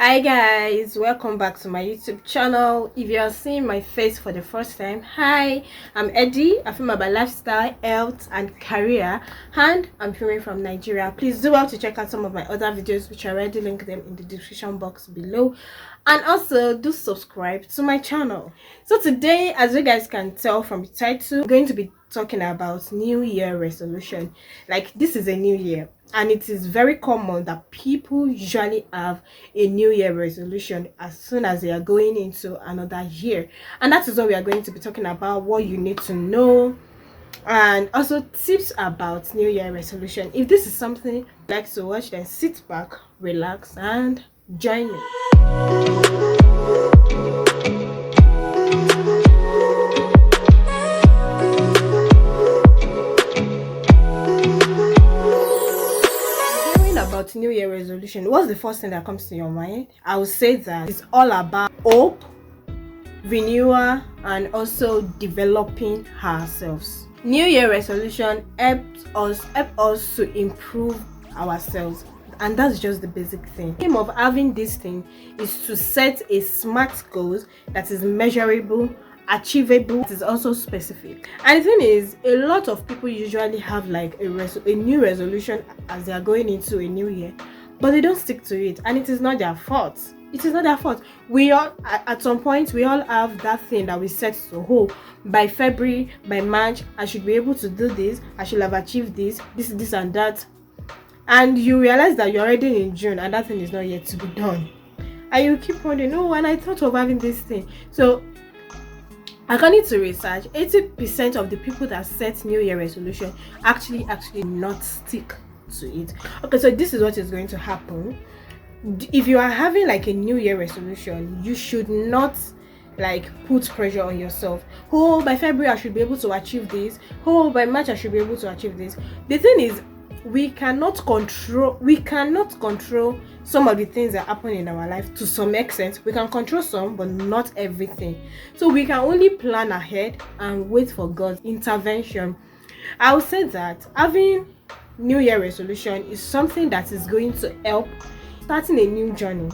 Hi guys, welcome back to my YouTube channel. If you are seeing my face for the first time, hi, I'm Eddie. I film about lifestyle, health and career, and I'm filming from Nigeria. Please do well to check out some of my other videos, which I already linked them in the description box below, and also do subscribe to my channel. So today, as you guys can tell from the title, I'm going to be talking about New Year resolution. Like, this is a new year, and it is very common that people usually have a new year resolution as soon as they are going into another year, and that is what we are going to be talking about, what you need to know, and also tips about new year resolution. If this is something you'd like to watch, then sit back, relax and join me. About new year resolution, what's the first thing that comes to your mind? I would say that it's all about hope, renewal, and also developing ourselves. New year resolution helps us to improve ourselves, and that's just the basic thing. The aim of having this thing is to set a smart goal that is measurable, achievable, it is also specific. And the thing is, a lot of people usually have like a new resolution as they are going into a new year, but they don't stick to it, and it is not their fault. It is not their fault. We all, at some point, we all have that thing that we set to, oh, by February, by March, I should be able to do this, I should have achieved this and that, and you realize that you're already in June and that thing is not yet to be done, and you keep wondering, oh, and I thought of having this thing. So according to research, 80% of the people that set new year resolution actually not stick to it. Okay, so this is what is going to happen. If you are having like a new year resolution, you should not like put pressure on yourself. Oh, by February I should be able to achieve this. Oh, by March I should be able to achieve this. The thing is, we cannot control some of the things that happen in our life. To some extent we can control some, but not everything. So we can only plan ahead and wait for God's intervention. I would say that having new year resolution is something that is going to help starting a new journey,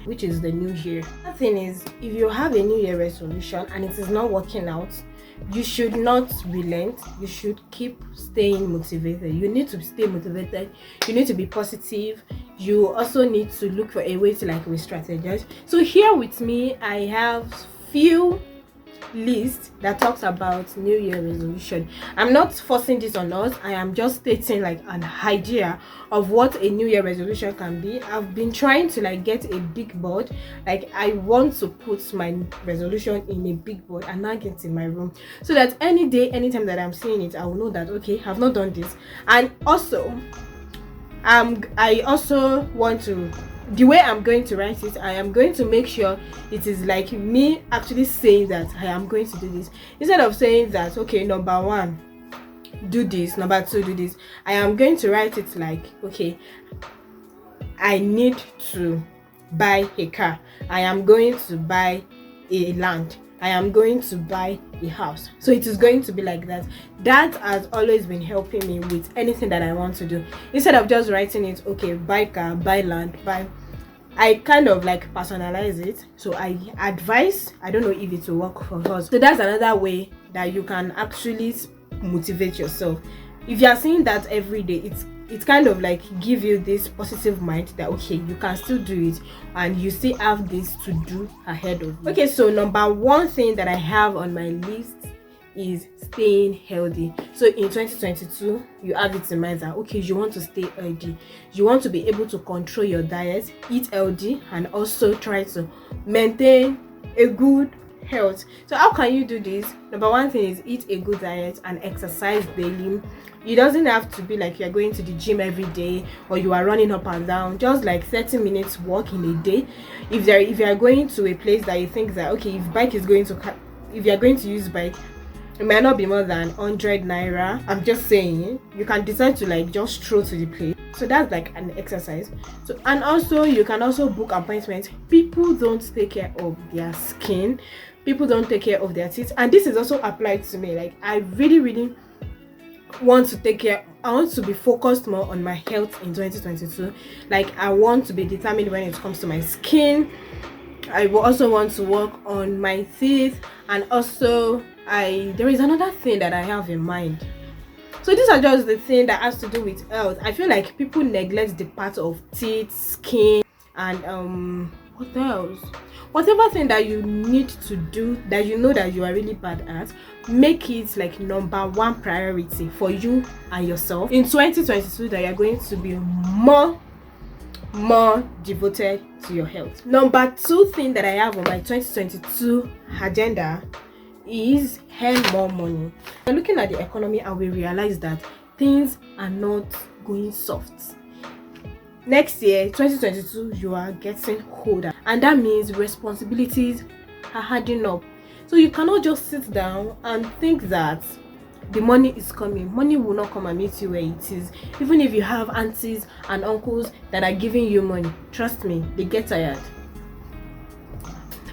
which is the new year. The thing is, if you have a new year resolution and it is not working out, you should not relent. You should keep staying motivated. You need to stay motivated. You need to be positive. You also need to look for a way to like re-strategize. So here with me, I have few list that talks about new year resolution. I'm not forcing this on us. I am just stating like an idea of what a new year resolution can be. I've been trying to like get a big board. Like, I want to put my resolution in a big board and not get in my room, so that any day, anytime that I'm seeing it, I will know that okay, I've not done this. And also I also want to, the way I'm going to write it, I am going to make sure it is like me actually saying that I am going to do this, instead of saying that okay, number one, do this, number two, do this. I am going to write it like, okay, I need to buy a car, I am going to buy a land, I am going to buy a house. So it is going to be like that. That has always been helping me with anything that I want to do. Instead of just writing it, okay, buy car, buy land, buy, I kind of like personalize it. So I advise, I don't know if it will work for us. So that's another way that you can actually motivate yourself. If you are seeing that every day, it's kind of like give you this positive mind that okay, you can still do it and you still have this to do ahead of you. Okay, so number one thing that I have on my list is staying healthy. So in 2022, you have it in mind that okay, you want to stay healthy, you want to be able to control your diet, eat healthy, and also try to maintain a good health. So how can you do this? Number one thing is eat a good diet and exercise daily. It doesn't have to be like you're going to the gym every day or you are running up and down. Just like 30 minutes walk in a day. If you are going to a place that you think that okay, if you're going to use bike, it might not be more than 100 naira. I'm just saying, you can decide to like just stroll to the place. So that's like an exercise. So, and also you can also book appointments. People don't take care of their skin, people don't take care of their teeth, and this is also applied to me. Like, I really want to take care, I want to be focused more on my health in 2022. Like, I want to be determined when it comes to my skin. I will also want to work on my teeth, and also there is another thing that I have in mind. So these are just the thing that has to do with health. I feel like people neglect the part of teeth, skin, and what else? Whatever thing that you need to do that you know that you are really bad at, make it like number one priority for you and yourself in 2022, that you're going to be more devoted to your health. Number two thing that I have on my 2022 agenda is earn more money. We're looking at the economy and we realize that things are not going soft. Next year, 2022, you are getting older, and that means responsibilities are adding up. So you cannot just sit down and think that the money is coming. Money will not come and meet you where it is. Even if you have aunties and uncles that are giving you money, trust me, they get tired.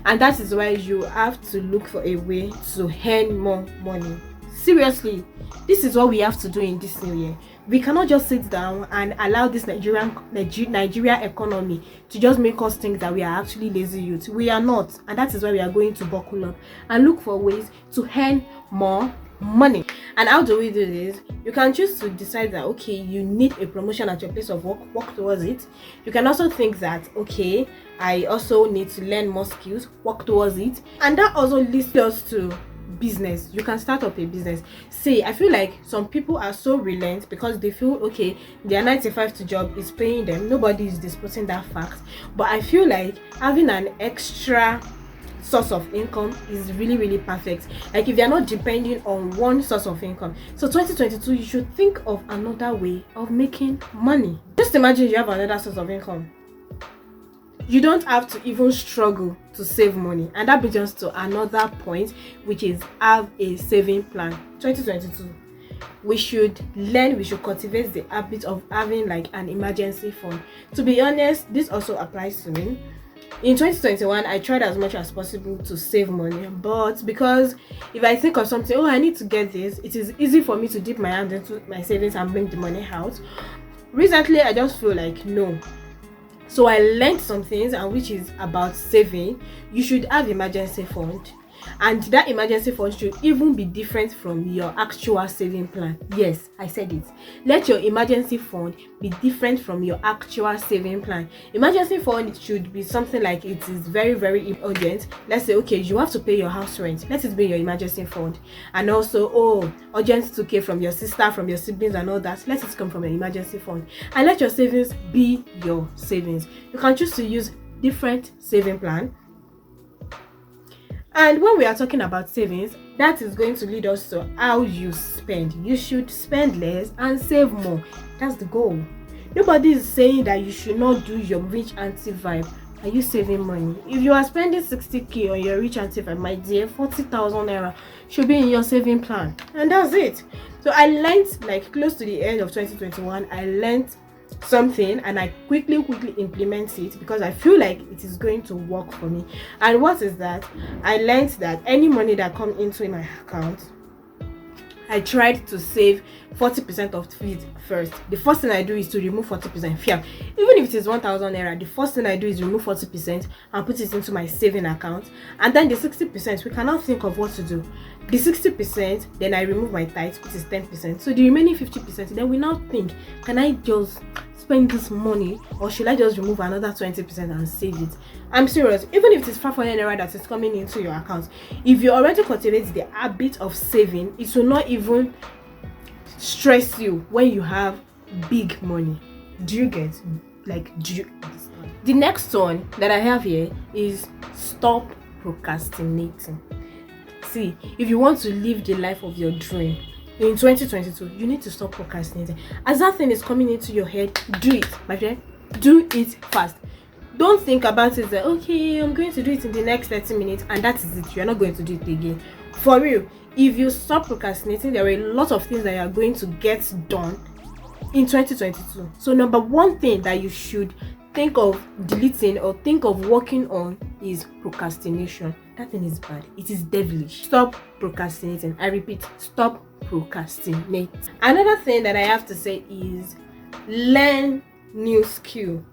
And that is why you have to look for a way to earn more money. Seriously, this is what we have to do in this new year. We cannot just sit down and allow this Nigeria economy to just make us think that we are actually lazy youth. We are not, and that is why we are going to buckle up and look for ways to earn more money. And how do we do this? You can choose to decide that, okay, you need a promotion at your place of work towards it. You can also think that, okay, I also need to learn more skills, work towards it. And that also leads us to business. You can start up a business. See, I feel like some people are so relent because they feel, okay, their 9 to 5 job is paying them. Nobody is disputing that fact. But I feel like having an extra source of income is really perfect. Like, if you're not depending on one source of income. So 2022, you should think of another way of making money. Just imagine you have another source of income. You don't have to even struggle to save money. And that brings us to another point, which is have a saving plan. 2022, we should cultivate the habit of having like an emergency fund. To be honest, this also applies to me. In 2021, I tried as much as possible to save money, but because if I think of something, oh, I need to get this, it is easy for me to dip my hand into my savings and bring the money out. Recently, I just feel like no. So I learned some things, and which is about saving. You should have emergency fund, and that emergency fund should even be different from your actual saving plan. Yes, I said it. Let your emergency fund be different from your actual saving plan. Emergency fund should be something like it is very urgent. Let's say, okay, you have to pay your house rent. Let it be your emergency fund. And also, oh, urgent 2K from your sister, from your siblings and all that. Let it come from your emergency fund. And let your savings be your savings. You can choose to use different saving plan. And when we are talking about savings, that is going to lead us to how you spend. You should spend less and save more. That's the goal. Nobody is saying that you should not do your rich auntie vibe. Are you saving money? If you are spending 60K on your rich auntie vibe, my dear, 40,000 naira should be in your saving plan. And that's it. So I learned, like close to the end of 2021, I learned something and I quickly implement it because I feel like it is going to work for me. And what is that? I learned that any money that comes into my account, I tried to save 40% of it first. The first thing I do is to remove 40%. Even if it is 1,000 naira, the first thing I do is remove 40% and put it into my saving account. And then the 60%, we cannot think of what to do. The 60%, then I remove my tithe, which is 10%. So the remaining 50%, then we now think, can I just spend this money, or should I just remove another 20% and save it? I'm serious. Even if it is 500 naira that is coming into your account, if you already cultivate the habit of saving, it will not even stress you when you have big money. Do you get? Do you understand? The next one that I have here is stop procrastinating. See, if you want to live the life of your dream in 2022, you need to stop procrastinating. As that thing is coming into your head, do it, my friend. Do it fast. Don't think about it that, okay, I'm going to do it in the next 30 minutes and that is it. You're not going to do it again. For real, if you stop procrastinating, there are a lot of things that you are going to get done in 2022. So number one thing that you should think of deleting or think of working on is procrastination. that thing is bad. It is devilish. Stop procrastinating. I repeat, stop procrastinate. Another thing that I have to say is learn new skill.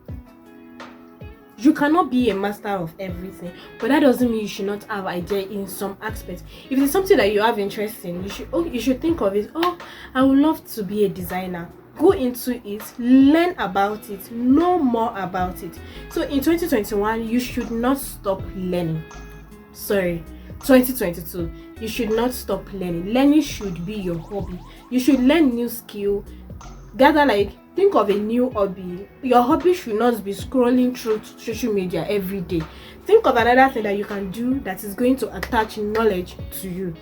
You cannot be a master of everything, but that doesn't mean you should not have idea in some aspects. If it's something that you have interest in, you should think of it. Oh, I would love to be a designer. Go into it, learn about it, know more about it. So in 2021, you should not stop learning. 2022, you should not stop learning. Learning should be your hobby. You should learn new skill. Think of a new hobby. Your hobby should not be scrolling through social media every day. Think of another thing that you can do that is going to attach knowledge to you.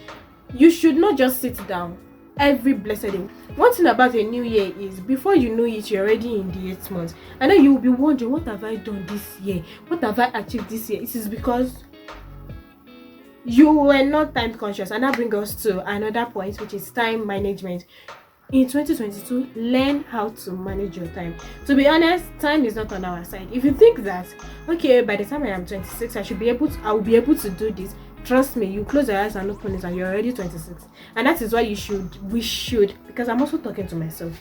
You should not just sit down every blessed day. One thing about a new year is before you know it, you're already in the 8th month. And then you will be wondering, what have I done this year? What have I achieved this year? It is because you were not time conscious. And that brings us to another point, which is time management. In 2022, learn how to manage your time. To be honest, time is not on our side. If you think that, okay, by the time I am 26, I will be able to do this. Trust me, you close your eyes and open it and you're already 26. And that is why we should, because I'm also talking to myself,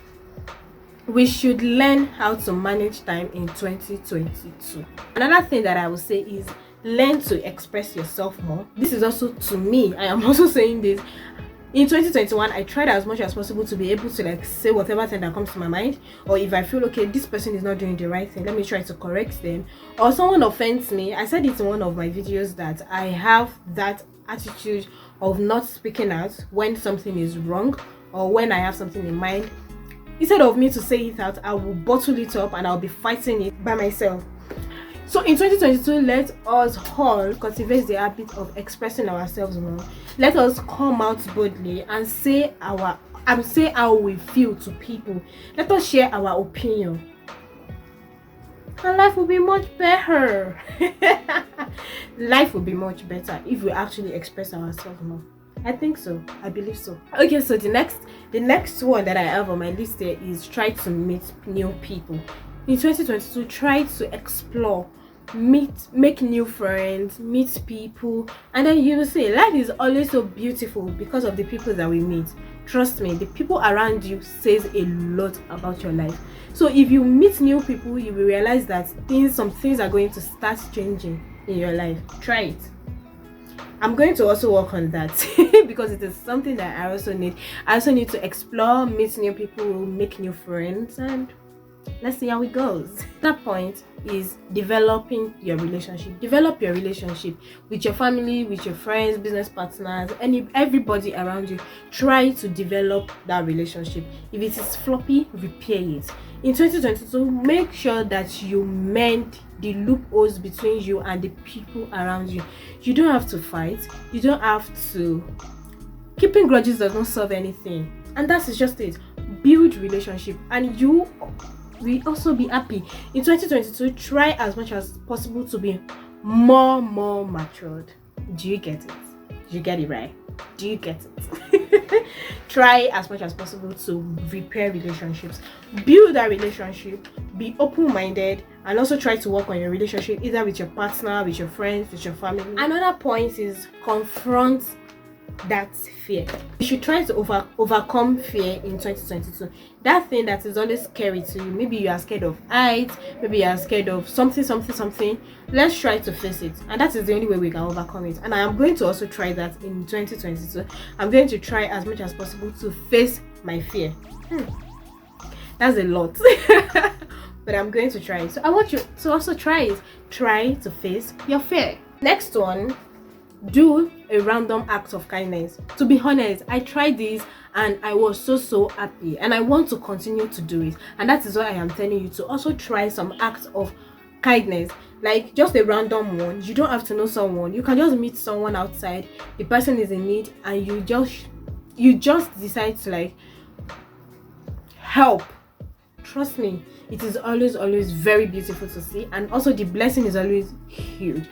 we should learn how to manage time in 2022. Another thing that I will say is learn to express yourself more. This is also to me. I am also saying this. In 2021, I tried as much as possible to be able to say whatever thing that comes to my mind, or if I feel okay, this person is not doing the right thing, let me try to correct them. Or someone offends me, I said it in one of my videos that I have that attitude of not speaking out when something is wrong or when I have something in mind. Instead of me to say it out, I will bottle it up and I'll be fighting it by myself. So in 2022, let us all cultivate the habit of expressing ourselves more. Let us come out boldly and say how we feel to people. Let us share our opinion. And life will be much better. Life will be much better if we actually express ourselves more. I think so. I believe so. Okay, so the next one that I have on my list here is try to meet new people. In 2022, try to explore, make new friends, meet people, and then you will see life is always so beautiful because of the people that we meet. Trust me, the people around you says a lot about your life. So if you meet new people, you will realize that some things are going to start changing in your life. Try it. I'm going to also work on that because it is something that I also need. I also need to explore, meet new people, make new friends, and let's see how it goes. That point is developing your relationship. Develop your relationship with your family, with your friends, business partners, everybody around you. Try to develop that relationship. If it is floppy, repair it. In 2022, make sure that you mend the loopholes between you and the people around you. You don't have to fight. You don't have to. Keeping grudges does not solve anything. And that's just it. Build relationship, and you will also be happy. In 2022, try as much as possible to be more matured. Do you get it? Do you get it right? Do you get it? Try as much as possible to repair relationships. Build that relationship. Be open-minded, and also try to work on your relationship either with your partner, with your friends, with your family. Another point is confront that fear. You should try to overcome fear in 2022. That thing that is always scary to you. Maybe you are scared of heights, maybe you are scared of something. Let's try to face it, and that is the only way we can overcome it. And I am going to also try that in 2022. I'm going to try as much as possible to face my fear. That's a lot. But I'm going to try it. So I want you to also try it. Try to face your fear. Next one, do a random act of kindness. To be honest, I tried this and I was so happy, and I want to continue to do it. And that is why I am telling you to also try some acts of kindness, like just a random one. You don't have to know someone. You can just meet someone outside, the person is in need, and you just decide to help. Trust me, it is always very beautiful to see, and also the blessing is always huge.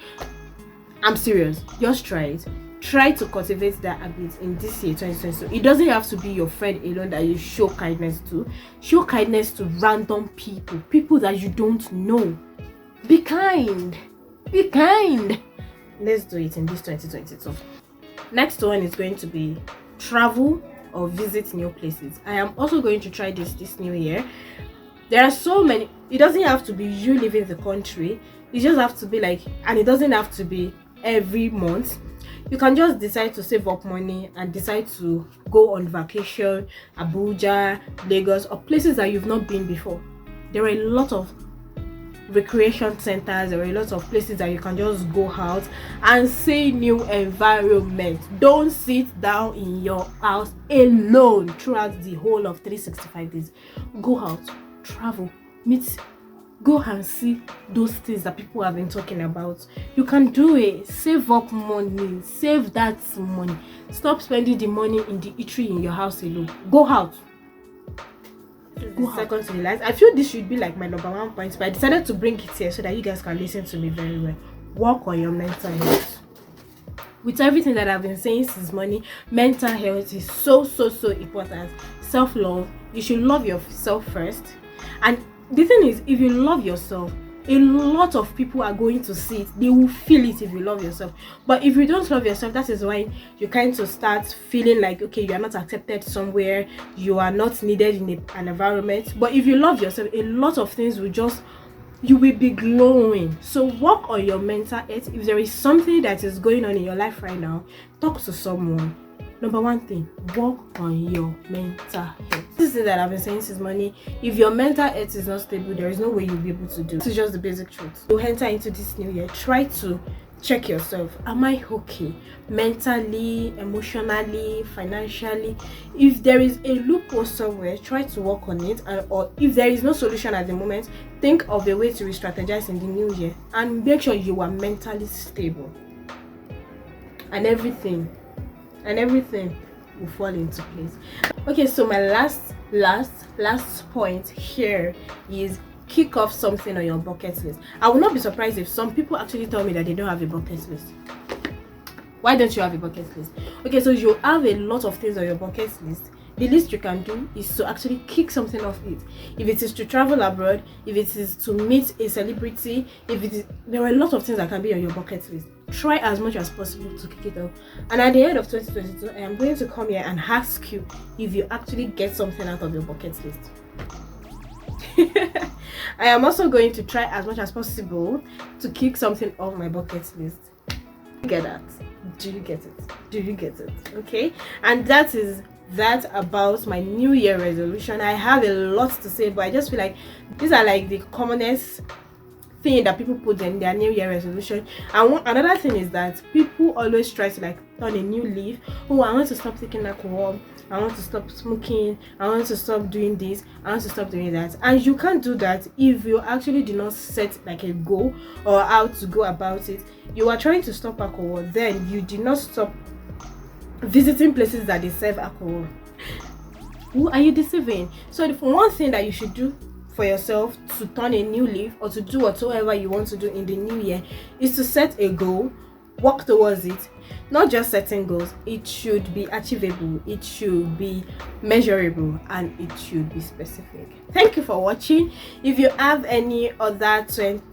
I'm serious. Just try it. Try to cultivate that habit in this year 2022. It doesn't have to be your friend alone that you show kindness to. Show kindness to random people that you don't know. Be kind. let's do it in this 2022. Next one is going to be travel or visit new places. I am also going to try this new year. There are so many. It doesn't have to be you leaving the country. It just have to be like, and it doesn't have to be every month. You can just decide to save up money and decide to go on vacation, Abuja, Lagos, or places that you've not been before. There are a lot of recreation centers, there are a lot of places that you can just go out and see new environment. Don't sit down in your house alone throughout the whole of 365 days. Go out, travel, meet, go and see those things that people have been talking about. You can do it. Save up money, save that money. Stop spending the money in the eatery in your house alone. Go out. Second to the last. I feel this should be like my number 1 point, but I decided to bring it here so that you guys can listen to me very well. Work on your mental health. With everything that I've been saying since morning, mental health is so important. Self-love. You should love yourself first. And the thing is, if you love yourself, a lot of people are going to see it. They will feel it if you love yourself. But if you don't love yourself, that is why you kind of start feeling like, okay, you are not accepted somewhere, you are not needed in an environment. But if you love yourself, a lot of things will just, you will be glowing. So work on your mental health. If there is something that is going on in your life right now, talk to someone. Number 1 thing, work on your mental health. This is that I've been saying since morning. If your mental health is not stable, there is no way you'll be able to do. This is just the basic truth. You enter into this new year, try to check yourself. Am I okay? Mentally, emotionally, financially. If there is a loophole somewhere, try to work on it. Or if there is no solution at the moment, think of a way to re-strategize in the new year. And make sure you are mentally stable. And everything will fall into place. Okay, so my last point here is kick off something on your bucket list. I will not be surprised if some people actually tell me that they don't have a bucket list. Why don't you have a bucket list? Okay, so you have a lot of things on your bucket list. The least you can do is to actually kick something off it. If it is to travel abroad, if it is to meet a celebrity, there are a lot of things that can be on your bucket list. Try as much as possible to kick it off. And at the end of 2022, I am going to come here and ask you if you actually get something out of your bucket list. I am also going to try as much as possible to kick something off my bucket list. Get that? Do you get it? Do you get it? Okay? And that is that about my new year resolution. I have a lot to say, but I just feel like these are like the commonest thing that people put in their new year resolution. And another thing is that people always try to like turn a new leaf. Oh, I want to stop taking alcohol, I want to stop smoking, I want to stop doing this, I want to stop doing that. And you can't do that if you actually do not set like a goal or how to go about it. You are trying to stop alcohol, then you did not stop visiting places that they serve alcohol. Who are you deceiving? So the one thing that you should do for yourself to turn a new leaf or to do whatsoever you want to do in the new year is to set a goal, work towards it. Not just setting goals, it should be achievable, it should be measurable, and it should be specific. Thank you for watching. If you have any other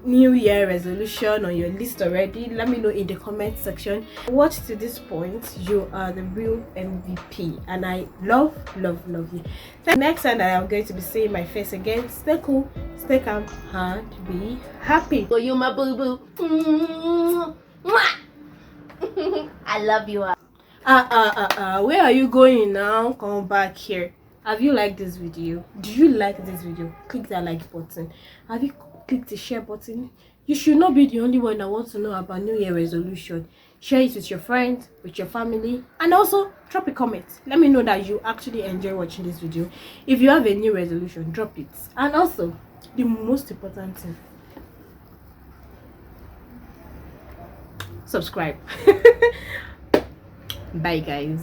new year resolution on your list already, let me know in the comment section. Watch to this point, you are the real MVP, and I love you. Next time that I'm going to be seeing my face again, stay cool, stay calm, and be happy. So you my boo boo. I love you. Where are you going now? Come back here. Have you liked this video? Do you like this video? Click that like button. Have you clicked the share button? You should not be the only one that wants to know about New Year resolution. Share it with your friends, with your family, and also drop a comment. Let me know that you actually enjoy watching this video. If you have a new resolution, drop it. And also, the most important thing, subscribe. Bye guys.